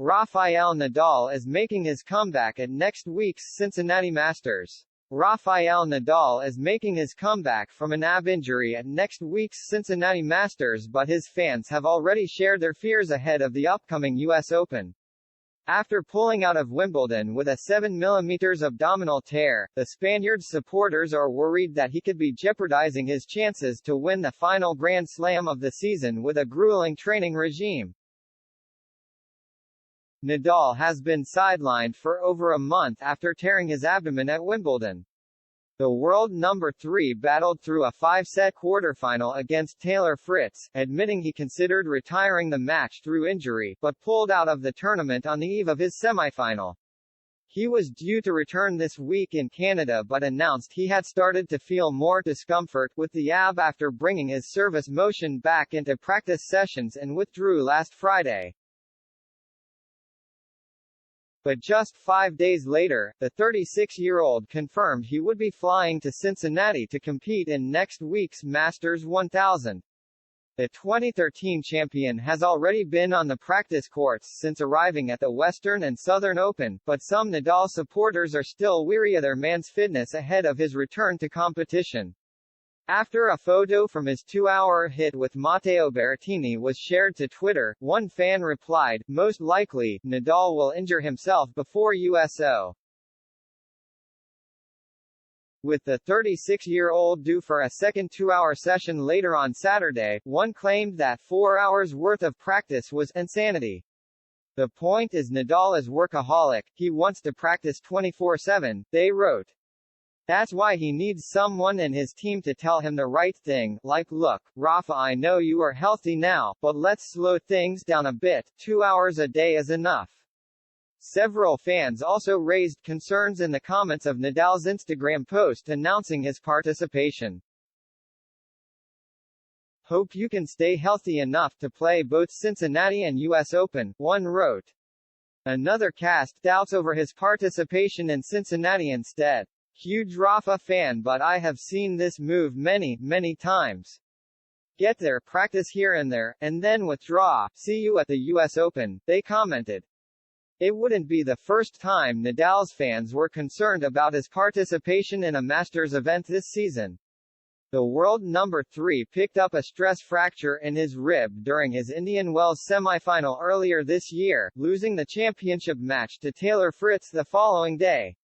Rafael Nadal is making his comeback at next week's Cincinnati Masters. Rafael Nadal is making his comeback from an ab injury at next week's Cincinnati Masters, but his fans have already shared their fears ahead of the upcoming US Open. After pulling out of Wimbledon with a 7 mm abdominal tear, the Spaniard's supporters are worried that he could be jeopardizing his chances to win the final Grand Slam of the season with a grueling training regime. Nadal has been sidelined for over a month after tearing his abdomen at Wimbledon. The world number 3 battled through a 5-set quarterfinal against Taylor Fritz, admitting he considered retiring the match through injury, but pulled out of the tournament on the eve of his semifinal. He was due to return this week in Canada but announced he had started to feel more discomfort with the ab after bringing his service motion back into practice sessions and withdrew last Friday. But just 5 days later, the 36-year-old confirmed he would be flying to Cincinnati to compete in next week's Masters 1000. The 2013 champion has already been on the practice courts since arriving at the Western and Southern Open, but some Nadal supporters are still weary of their man's fitness ahead of his return to competition. After a photo from his 2-hour hit with Matteo Berrettini was shared to Twitter, one fan replied, "Most likely, Nadal will injure himself before USO." With the 36-year-old due for a second 2-hour session later on Saturday, one claimed that 4 hours worth of practice was insanity. The point is Nadal is workaholic, he wants to practice 24/7, they wrote. That's why he needs someone in his team to tell him the right thing, like, "Look, Rafa, I know you are healthy now, but let's slow things down a bit, 2 hours a day is enough." Several fans also raised concerns in the comments of Nadal's Instagram post announcing his participation. "Hope you can stay healthy enough to play both Cincinnati and US Open," one wrote. Another cast doubts over his participation in Cincinnati instead. "Huge Rafa fan, but I have seen this move many times. Get there, practice here and there, and then withdraw. See you at the US Open," they commented. It wouldn't be the first time Nadal's fans were concerned about his participation in a Masters event this season. The world number 3 picked up a stress fracture in his rib during his Indian Wells semifinal earlier this year, losing the championship match to Taylor Fritz the following day.